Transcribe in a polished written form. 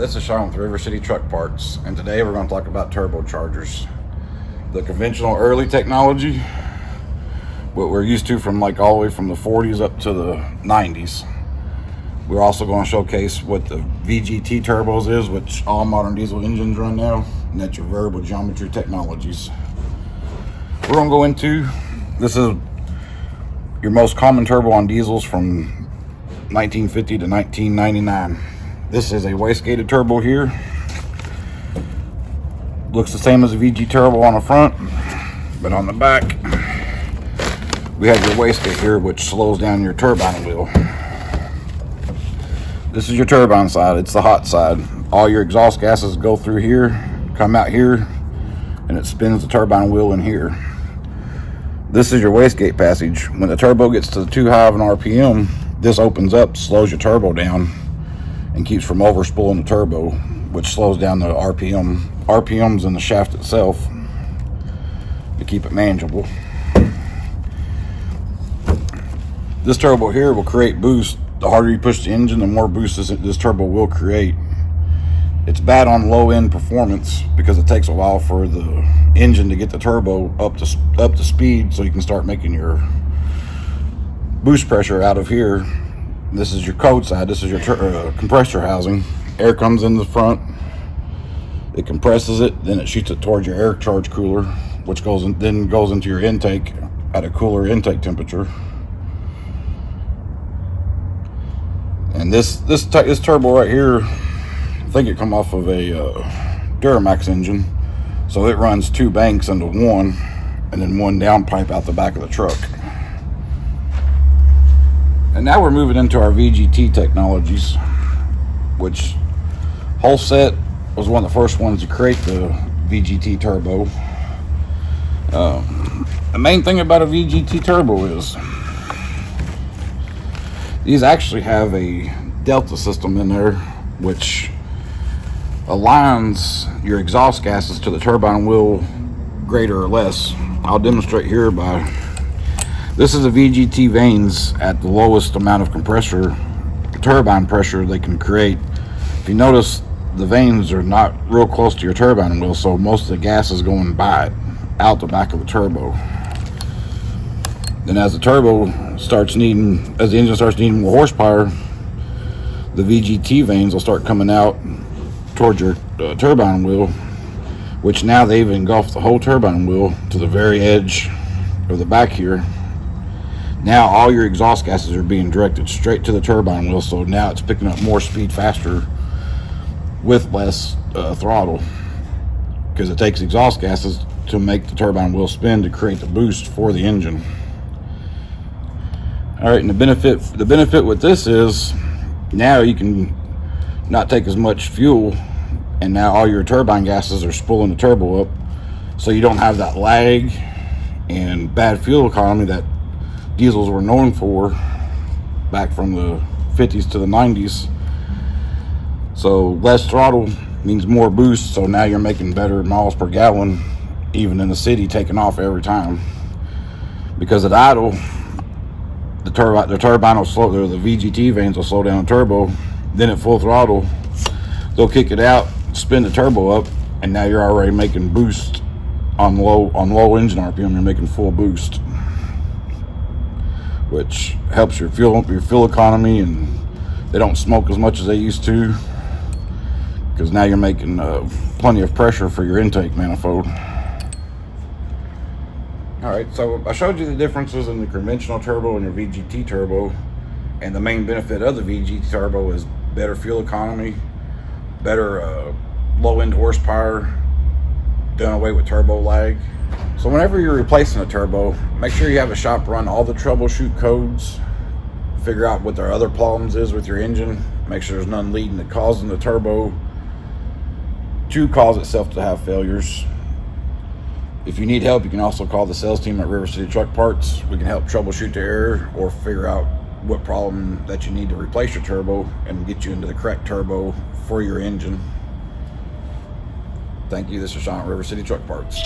This is Shaun with River City Truck Parts, and today we're going to talk about turbochargers. The conventional early technology, what we're used to from like all the way from the 40s up to the 90s. We're also going to showcase what the VGT turbos is, which all modern diesel engines run now, and that's your variable geometry technologies. We're going to go into, this is your most common turbo on diesels from 1950 to 1999. This is a wastegated turbo here. Looks the same as a VG turbo on the front, but on the back we have your wastegate here, which slows down your turbine wheel. This is your turbine side, it's the hot side. All your exhaust gases go through here, come out here, and it spins the turbine wheel in here. This is your wastegate passage. When the turbo gets to too high of an RPM, this opens up, slows your turbo down, and keeps from overspooling the turbo, which slows down the RPMs in the shaft itself to keep it manageable. This turbo here will create boost. The harder you push the engine, the more boost this turbo will create. It's bad on low end performance because it takes a while for the engine to get the turbo up to speed, so you can start making your boost pressure out of here. This is your code side. This is your compressor housing. Air comes in the front, it compresses it, then it shoots it towards your air charge cooler, which goes into your intake at a cooler intake temperature. And this turbo right here, I think it come off of a Duramax engine, so it runs two banks into one, and then one downpipe out the back of the truck. And now we're moving into our VGT technologies, which Holset was one of the first ones to create the VGT turbo. The main thing about a VGT turbo is these actually have a delta system in there, which aligns your exhaust gases to the turbine wheel greater or less. I'll demonstrate here by, this is a VGT vanes at the lowest amount of turbine pressure they can create. If you notice, the vanes are not real close to your turbine wheel, so most of the gas is going by it, out the back of the turbo. Then as the engine starts needing more horsepower, the VGT vanes will start coming out towards your turbine wheel, which now they've engulfed the whole turbine wheel to the very edge of the back here. Now all your exhaust gases are being directed straight to the turbine wheel, so now it's picking up more speed faster with less throttle, because it takes exhaust gases to make the turbine wheel spin to create the boost for the engine. All right, and the benefit with this is now you can not take as much fuel, and now all your turbine gases are spooling the turbo up, so you don't have that lag and bad fuel economy that diesels were known for back from the 50s to the 90s. So less throttle means more boost, so now you're making better miles per gallon, even in the city, taking off every time. Because at idle, the turbine will slow, the VGT vanes will slow down the turbo. Then at full throttle, they'll kick it out, spin the turbo up, and now you're already making boost on low engine RPM. You're making full boost, which helps your fuel economy, and they don't smoke as much as they used to, because now you're making plenty of pressure for your intake manifold. Alright, so I showed you the differences in the conventional turbo and your VGT turbo, and the main benefit of the VGT turbo is better fuel economy, better low end horsepower, done away with turbo lag. So whenever you're replacing a turbo, make sure you have a shop run all the troubleshoot codes, figure out what their other problems is with your engine, make sure there's none leading to causing the turbo to cause itself to have failures. If you need help, you can also call the sales team at River City Truck Parts. We can help troubleshoot the error or figure out what problem that you need to replace your turbo and get you into the correct turbo for your engine. Thank you. This is Shaun at River City Truck Parts.